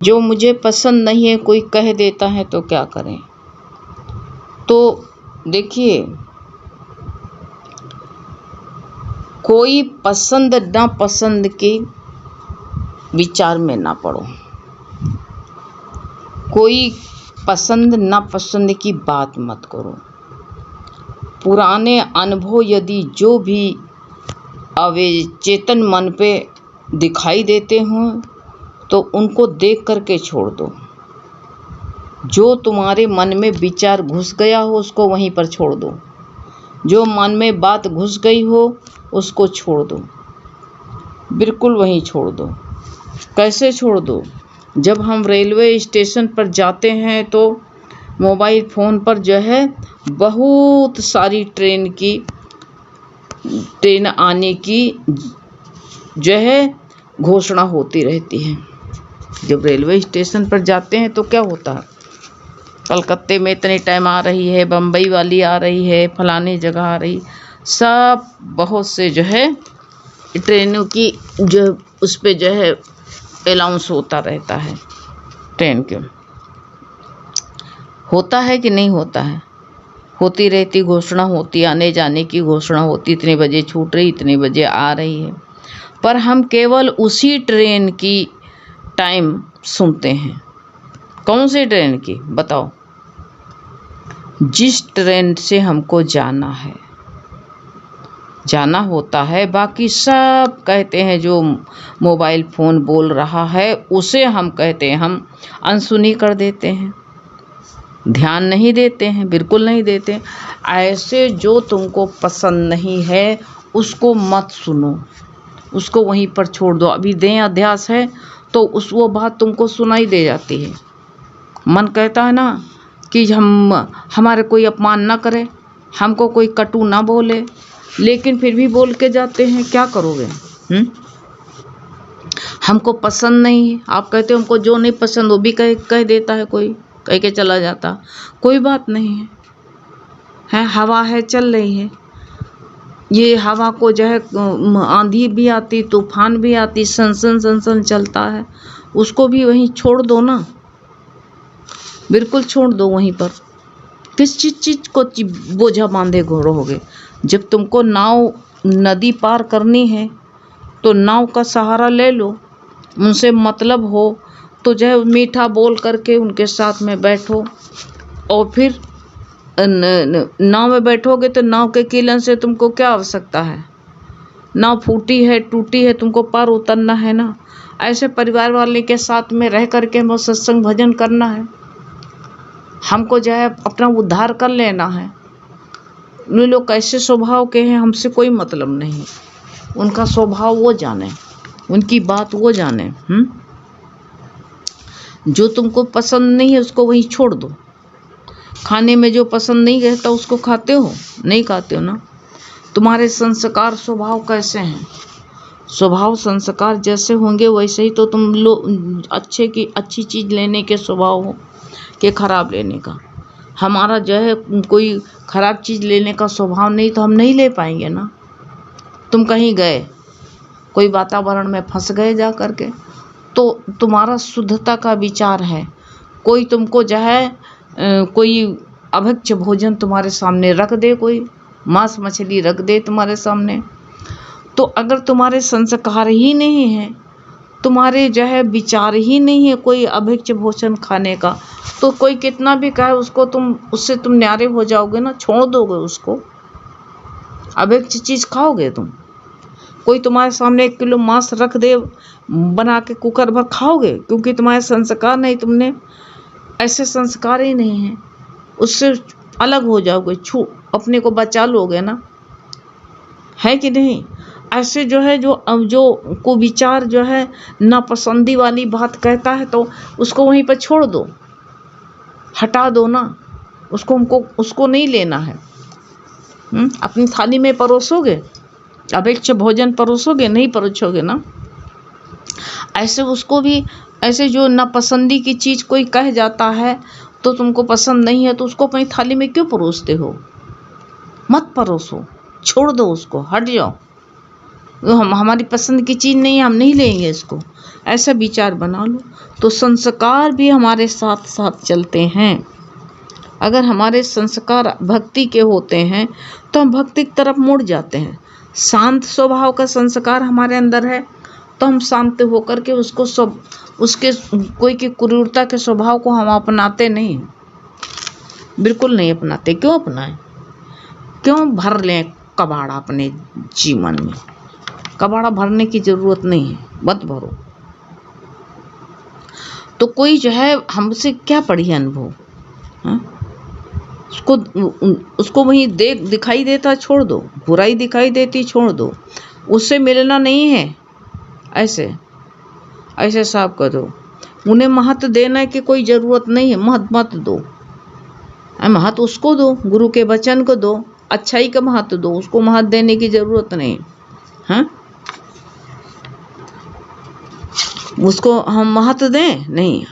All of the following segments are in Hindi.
जो मुझे पसंद नहीं है कोई कह देता है तो क्या करें। तो देखिए, कोई पसंद नापसंद के विचार में ना पड़ो, कोई पसंद नापसंद की बात मत करो। पुराने अनुभव यदि जो भी अवचेतन मन पे दिखाई देते हों तो उनको देख करके छोड़ दो। जो तुम्हारे मन में विचार घुस गया हो उसको वहीं पर छोड़ दो। जो मन में बात घुस गई हो उसको छोड़ दो, बिल्कुल वहीं छोड़ दो। कैसे छोड़ दो? जब हम रेलवे स्टेशन पर जाते हैं तो मोबाइल फ़ोन पर जो है बहुत सारी ट्रेन आने की जो है घोषणा होती रहती है। जब रेलवे स्टेशन पर जाते हैं तो क्या होता है, कलकत्ते में इतने टाइम आ रही है, बम्बई वाली आ रही है, फलानी जगह आ रही, सब बहुत से जो है ट्रेनों की जो उस पे जो है अनाउंस होता रहता है। ट्रेन क्यों होता है कि नहीं होता है? होती रहती, घोषणा होती, आने जाने की घोषणा होती, इतने बजे छूट रही, इतने बजे आ रही है। पर हम केवल उसी ट्रेन की टाइम सुनते हैं। कौन सी ट्रेन की बताओ? जिस ट्रेन से हमको जाना है, जाना होता है। बाकी सब कहते हैं, जो मोबाइल फ़ोन बोल रहा है उसे हम कहते हैं, हम अनसुनी कर देते हैं, ध्यान नहीं देते हैं, बिल्कुल नहीं देते। ऐसे जो तुमको पसंद नहीं है उसको मत सुनो, उसको वहीं पर छोड़ दो। अभी देह अध्यास है तो वो बात तुमको सुनाई दे जाती है। मन कहता है ना कि हमारे कोई अपमान ना करे, हमको कोई कटु ना बोले, लेकिन फिर भी बोल के जाते हैं। क्या करोगे? हमको पसंद नहीं है, आप कहते हो हमको जो नहीं पसंद वो भी कह देता है, कोई कह के चला जाता। कोई बात नहीं है, हवा है चल रही है, ये हवा को जो है आंधी भी आती, तूफान भी आती, सनसन सनसन चलता है, उसको भी वहीं छोड़ दो ना, बिल्कुल छोड़ दो वहीं पर। किस चीज़ को बोझा बांधे रहोगे? जब तुमको नाव नदी पार करनी है तो नाव का सहारा ले लो, उनसे मतलब हो तो जो है मीठा बोल करके उनके साथ में बैठो, और फिर नाव में बैठोगे तो नाव के किलन से तुमको क्या आवश्यकता है? नाव फूटी है, टूटी है, तुमको पार उतरना है ना। ऐसे परिवार वाले के साथ में रह करके हमको सत्संग भजन करना है, हमको जो है अपना उद्धार कर लेना है। ये लोग कैसे स्वभाव के हैं हमसे कोई मतलब नहीं, उनका स्वभाव वो जाने, उनकी बात वो जाने। जो तुमको पसंद नहीं है उसको वहीं छोड़ दो। खाने में जो पसंद नहीं रहता उसको खाते हो? नहीं खाते हो ना। तुम्हारे संस्कार स्वभाव कैसे हैं? स्वभाव संस्कार जैसे होंगे वैसे ही तो तुम लोग अच्छी चीज़ लेने के स्वभाव हो कि खराब लेने का। हमारा जो है कोई खराब चीज़ लेने का स्वभाव नहीं तो हम नहीं ले पाएंगे ना। तुम कहीं गए, कोई वातावरण में फंस गए जा करके, तो तुम्हारा शुद्धता का विचार है। कोई तुमको जो है कोई अभक्ष्य भोजन तुम्हारे सामने रख दे, कोई मांस मछली रख दे तुम्हारे सामने, तो अगर तुम्हारे संस्कार ही नहीं है, तुम्हारे जो है विचार ही नहीं है कोई अभक्ष्य भोजन खाने का, तो कोई कितना भी कहे उसको उससे तुम न्यारे हो जाओगे ना, छोड़ दोगे उसको। अभक्ष्य चीज़ खाओगे तुम? कोई तुम्हारे सामने 1 किलो मांस रख दे बना के, कुकर भर खाओगे? क्योंकि तुम्हारे संस्कार नहीं, तुमने ऐसे संस्कार ही नहीं है, उससे अलग हो जाओगे, अपने को बचा लोगे ना, है कि नहीं? ऐसे जो है जो को विचार जो है नापसंदी वाली बात कहता है तो उसको वहीं पर छोड़ दो, हटा दो ना उसको नहीं लेना है। अपनी थाली में परोसोगे, अभक्ष्य भोजन परोसोगे? नहीं परोसोगे ना। ऐसे उसको भी, ऐसे जो नापसंदी की चीज़ कोई कह जाता है तो तुमको पसंद नहीं है तो उसको अपनी थाली में क्यों परोसते हो? मत परोसो, छोड़ दो उसको, हट जाओ। तो हमारी पसंद की चीज़ नहीं है, हम नहीं लेंगे इसको, ऐसा विचार बना लो। तो संस्कार भी हमारे साथ साथ चलते हैं। अगर हमारे संस्कार भक्ति के होते हैं तो हम भक्ति की तरफ मुड़ जाते हैं। शांत स्वभाव का संस्कार हमारे अंदर है तो हम शांत होकर के उसको सब उसके कोई की क्रूरता के स्वभाव को हम अपनाते नहीं, बिल्कुल नहीं अपनाते। क्यों अपनाएं? क्यों भर लें कबाड़ा अपने जीवन में? कबाड़ा भरने की ज़रूरत नहीं है, मत भरो। तो कोई जो है हमसे क्या पढ़ी अनुभव, उसको वहीं दिखाई देता छोड़ दो, बुराई दिखाई देती छोड़ दो, उससे मिलना नहीं है, ऐसे साफ कर दो। उन्हें महत्व देने की कोई ज़रूरत नहीं है, महत्व मत दो। महत्व उसको दो, गुरु के वचन को दो, अच्छाई का महत्व दो, उसको महत्व देने की ज़रूरत नहीं। हाँ, उसको हम महत्व दें नहीं।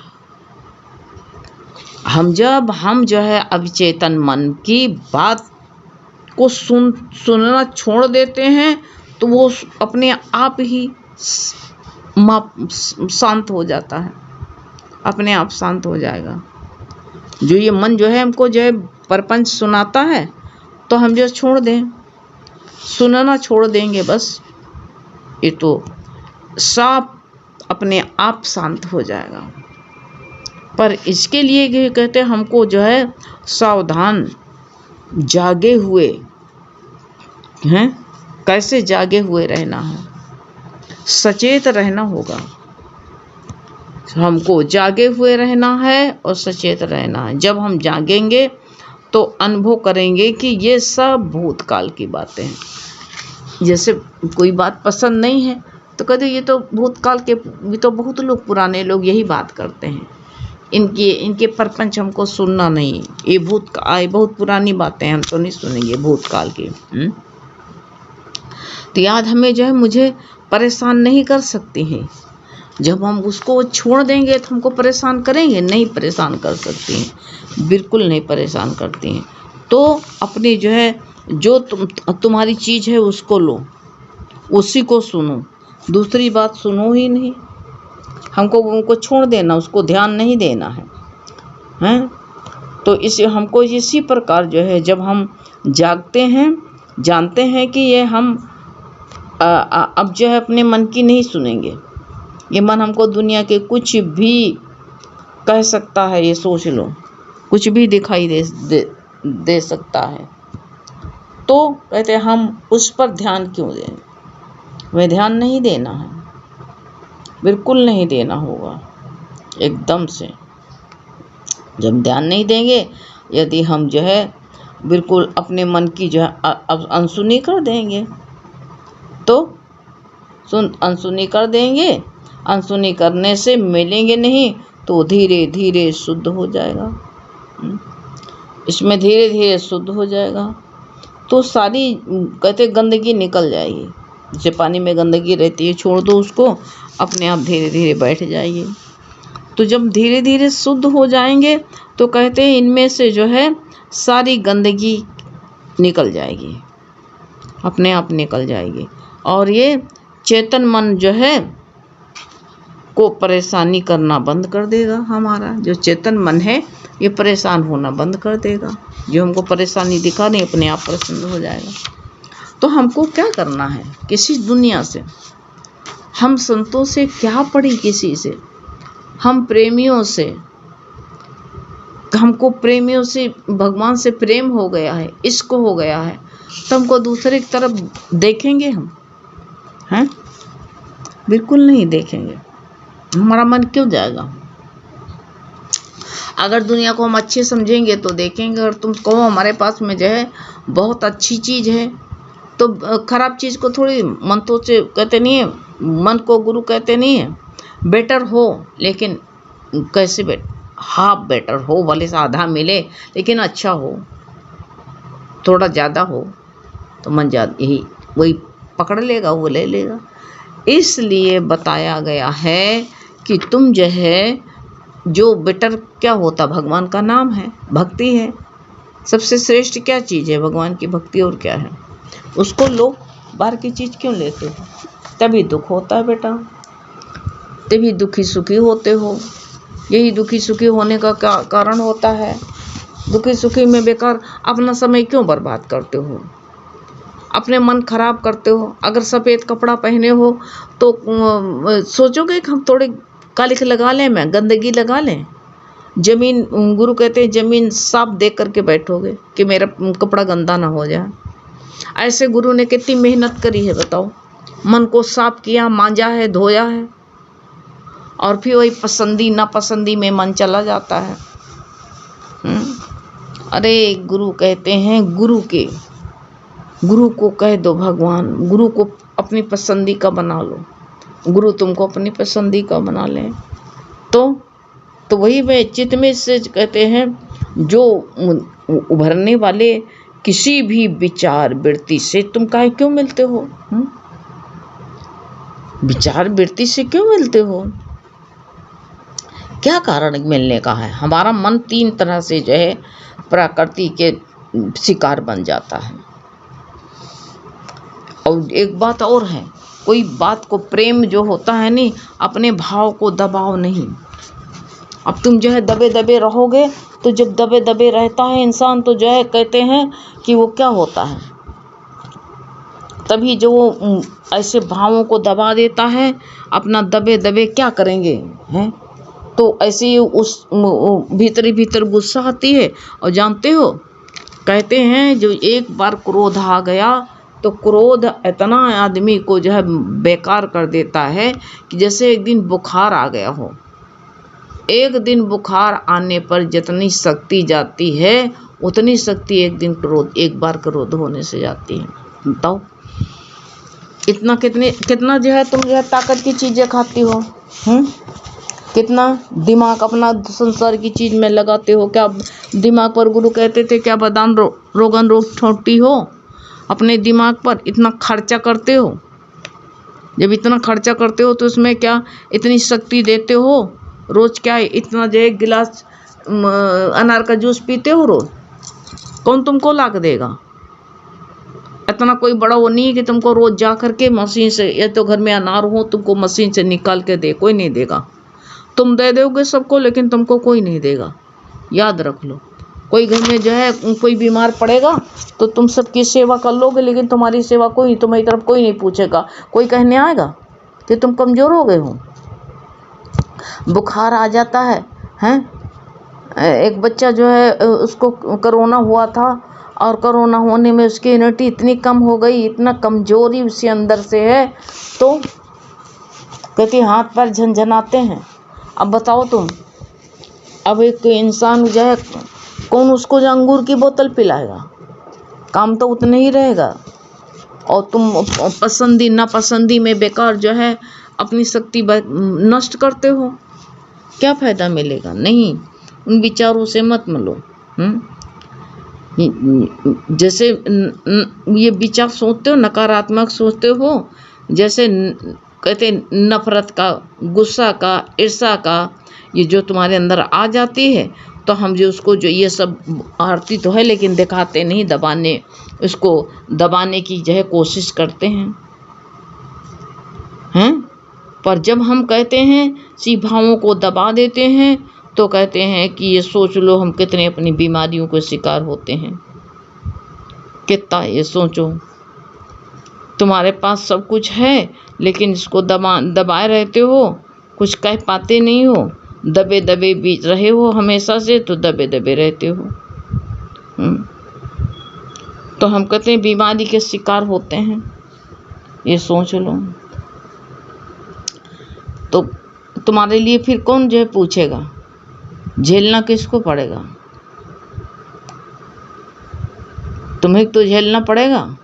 हम जो है अवचेतन मन की बात को सुनना छोड़ देते हैं तो वो अपने आप ही शांत हो जाता है, अपने आप शांत हो जाएगा। जो ये मन जो है हमको जो है प्रपंच सुनाता है तो हम जो छोड़ दें, सुनना छोड़ देंगे बस, ये तो साफ अपने आप शांत हो जाएगा। पर इसके लिए कहते हैं हमको जो है सावधान, जागे हुए हैं। कैसे जागे हुए रहना है? सचेत रहना होगा। हमको जागे हुए रहना है और सचेत रहना है। जब हम जागेंगे तो अनुभव करेंगे कि ये सब भूतकाल की बातें हैं। जैसे कोई बात पसंद नहीं है तो कहते ये तो भूतकाल के, ये तो बहुत लोग पुराने लोग यही बात करते हैं, इनके प्रपंच हमको सुनना नहीं, ये बहुत पुरानी बातें, हम तो नहीं सुनेंगे भूतकाल की। तो याद हमें जो है मुझे परेशान नहीं कर सकती हैं। जब हम उसको छोड़ देंगे तो हमको परेशान करेंगे? नहीं परेशान कर सकती हैं, बिल्कुल नहीं परेशान करती हैं। तो अपनी जो है जो तुम्हारी चीज़ है उसको लो, उसी को सुनो, दूसरी बात सुनो ही नहीं। हमको उनको छोड़ देना, उसको ध्यान नहीं देना है, हैं? तो हमको इसी प्रकार जो है जब हम जागते हैं, जानते हैं कि ये हम अब जो है अपने मन की नहीं सुनेंगे। ये मन हमको दुनिया के कुछ भी कह सकता है, ये सोच लो, कुछ भी दिखाई दे सकता है। तो कहते हैं हम उस पर ध्यान क्यों दें? हमें ध्यान नहीं देना है, बिल्कुल नहीं देना होगा एकदम से। जब ध्यान नहीं देंगे, यदि हम जो है बिल्कुल अपने मन की जो है अनसुनी कर देंगे तो अनसुनी कर देंगे, अनसुनी करने से मिलेंगे नहीं तो धीरे धीरे शुद्ध हो जाएगा। इसमें धीरे धीरे शुद्ध हो जाएगा तो सारी कहते गंदगी निकल जाएगी। जैसे पानी में गंदगी रहती है, छोड़ दो उसको, अपने आप धीरे धीरे बैठ जाएगी। तो जब धीरे धीरे शुद्ध हो जाएंगे तो कहते हैं इनमें से जो है सारी गंदगी निकल जाएगी, अपने आप निकल जाएगी। और ये चेतन मन जो है को परेशानी करना बंद कर देगा। हमारा जो चेतन मन है ये परेशान होना बंद कर देगा। जो हमको परेशानी दिखा नहीं, अपने आप प्रसन्न हो जाएगा। तो हमको क्या करना है? किसी दुनिया से, हम संतों से क्या पड़ी, किसी से, हम प्रेमियों से, हमको प्रेमियों से, भगवान से प्रेम हो गया है, इश्क हो गया है, तो हमको दूसरे की तरफ देखेंगे हम? हैं? बिल्कुल नहीं देखेंगे। हमारा मन क्यों जाएगा? अगर दुनिया को हम अच्छे समझेंगे तो देखेंगे। अगर तुम कहो हमारे पास में जो है बहुत अच्छी चीज़ है तो खराब चीज़ को थोड़ी मन तो से कहते नहीं है, मन को गुरु कहते नहीं है। बेटर हो, लेकिन कैसे हाफ बेटर हो, भले से आधा मिले लेकिन अच्छा हो, थोड़ा ज़्यादा हो तो मन यही वही पकड़ लेगा, वो ले लेगा। इसलिए बताया गया है कि तुम जो है जो बेटर क्या होता, भगवान का नाम है, भक्ति है। सबसे श्रेष्ठ क्या चीज़ है? भगवान की भक्ति। और क्या है? उसको लो, बाहर की चीज़ क्यों लेते हो? तभी दुख होता है बेटा, तभी दुखी सुखी होते हो। यही दुखी सुखी होने का कारण होता है। दुखी सुखी में बेकार अपना समय क्यों बर्बाद करते हो, अपने मन खराब करते हो? अगर सफ़ेद कपड़ा पहने हो तो सोचोगे कि हम थोड़े कालिख लगा लें, मैं गंदगी लगा लें। जमीन, गुरु कहते हैं जमीन साफ देख करके बैठोगे कि मेरा कपड़ा गंदा ना हो जाए। ऐसे गुरु ने कितनी मेहनत करी है बताओ, मन को साफ किया, मांजा है, धोया है, और फिर वही पसंदी नापसंदी में मन चला जाता है। अरे गुरु कहते हैं, गुरु को कह दो भगवान, गुरु को अपनी पसंदी का बना लो। गुरु तुमको अपनी पसंदी का बना लें तो वही वे चित्त में से कहते हैं जो उभरने वाले किसी भी विचार वृत्ति से तुम काहे क्यों मिलते हो? विचार वृत्ति से क्यों मिलते हो? क्या कारण मिलने का है? हमारा मन 3 तरह से जो है प्रकृति के शिकार बन जाता है। और एक बात और है, कोई बात को प्रेम जो होता है नहीं, अपने भाव को दबाओ नहीं। अब तुम जो है दबे दबे रहोगे, तो जब दबे दबे रहता है इंसान तो जो है कहते हैं कि वो क्या होता है, तभी जो वो ऐसे भावों को दबा देता है, अपना दबे दबे क्या करेंगे हैं? तो ऐसे ही उस भीतर गुस्सा आती है। और जानते हो, कहते हैं जो एक बार क्रोध आ गया तो क्रोध इतना आदमी को जो है बेकार कर देता है कि जैसे एक दिन बुखार आ गया हो। एक दिन बुखार आने पर जितनी शक्ति जाती है उतनी शक्ति एक बार क्रोध होने से जाती है। बताओ कितना जो है तुम जो है ताकत की चीज़ें खाती हो, कितना दिमाग अपना संसार की चीज़ में लगाते हो। क्या दिमाग पर गुरु कहते थे क्या बदान रोगन रोग छोटी हो? अपने दिमाग पर इतना खर्चा करते हो। जब इतना खर्चा करते हो तो उसमें क्या इतनी शक्ति देते हो? रोज़ क्या इतना जो 1 गिलास अनार का जूस पीते हो रोज़? कौन तुमको ला के देगा? इतना कोई बड़ा वो नहीं है कि तुमको रोज़ जा कर के मशीन से, या तो घर में अनार हो तुमको मशीन से निकाल के दे, कोई नहीं देगा। तुम दे दोगे सबको, लेकिन तुमको कोई नहीं देगा। याद रख लो, कोई घर में जो है कोई बीमार पड़ेगा तो तुम सबकी सेवा कर लोगे, लेकिन तुम्हारी सेवा तुम्हारी तरफ कोई नहीं पूछेगा। कोई कहने आएगा कि तुम कमज़ोर हो गए हो। बुखार आ जाता है, एक बच्चा जो है उसको कोरोना हुआ था, और कोरोना होने में उसकी इम्यूनिटी इतनी कम हो गई, इतना कमज़ोरी उसके अंदर से है, तो कहती हाथ पैर झनझनाते हैं। अब बताओ तुम, अब एक इंसान जो है कौन उसको जो अंगूर की बोतल पिलाएगा? काम तो उतना ही रहेगा। और तुम पसंदी नापसंदी में बेकार जो है अपनी शक्ति नष्ट करते हो। क्या फ़ायदा मिलेगा? नहीं, उन विचारों से मत मिलो। जैसे ये विचार सोचते हो, नकारात्मक सोचते हो, जैसे कहते नफरत का, गुस्सा का, ईर्ष्या का, ये जो तुम्हारे अंदर आ जाती है, तो हम जो उसको जो ये सब आरती तो है लेकिन दिखाते नहीं, उसको दबाने की जो है कोशिश करते हैं। पर जब हम कहते हैं सी भावों को दबा देते हैं, तो कहते हैं कि ये सोच लो हम कितने अपनी बीमारियों के शिकार होते हैं। कितना ये सोचो, तुम्हारे पास सब कुछ है लेकिन इसको दबाए रहते हो, कुछ कह पाते नहीं हो, दबे दबे बीच रहे हो हमेशा से, तो दबे दबे रहते हो। तो हम कहते हैं बीमारी के शिकार होते हैं, ये सोच लो। तो तुम्हारे लिए फिर कौन जो है पूछेगा? झेलना किसको पड़ेगा? तुम्हें तो झेलना पड़ेगा,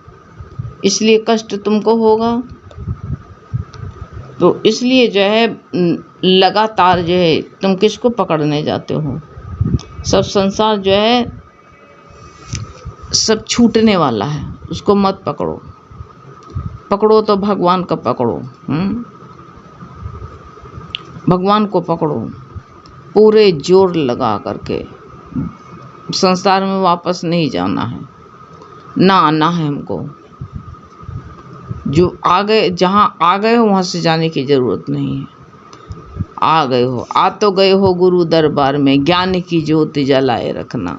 इसलिए कष्ट तुमको होगा। तो इसलिए जो है लगातार जो है तुम किसको पकड़ने जाते हो? सब संसार जो है सब छूटने वाला है, उसको मत पकड़ो। पकड़ो तो भगवान का पकड़ो। भगवान को पकड़ो पूरे जोर लगा करके। संसार में वापस नहीं जाना है, ना आना है हमको। जो आ गए, जहाँ आ गए हो वहाँ से जाने की ज़रूरत नहीं है। आ गए हो, आ तो गए हो गुरु दरबार में, ज्ञान की ज्योत जलाए रखना,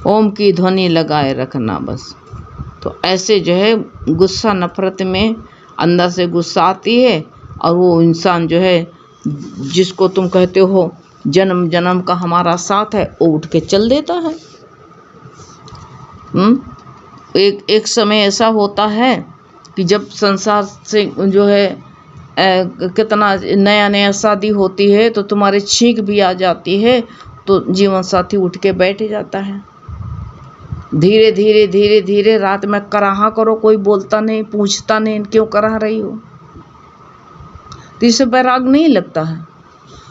ओम की ध्वनि लगाए रखना बस। तो ऐसे जो है गुस्सा नफरत में अंदर से गुस्सा आती है, और वो इंसान जो है जिसको तुम कहते हो जन्म जन्म का हमारा साथ है, वो उठ के चल देता है। एक समय ऐसा होता है कि जब संसार से जो है कितना नया नया शादी होती है तो तुम्हारे छींक भी आ जाती है, तो जीवन साथी उठ के बैठ जाता है। धीरे धीरे धीरे धीरे रात में कराहा करो, कोई बोलता नहीं, पूछता नहीं क्यों कराह रही हो, तो इससे बैराग नहीं लगता है।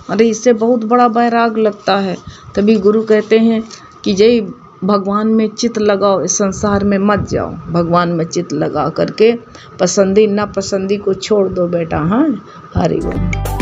अरे इससे बहुत बड़ा बैराग लगता है। तभी गुरु कहते हैं कि जय भगवान में चित लगाओ, इस संसार में मत जाओ, भगवान में चित लगा करके पसंदी ना पसंदी को छोड़ दो बेटा। हाँ, हरि बोल।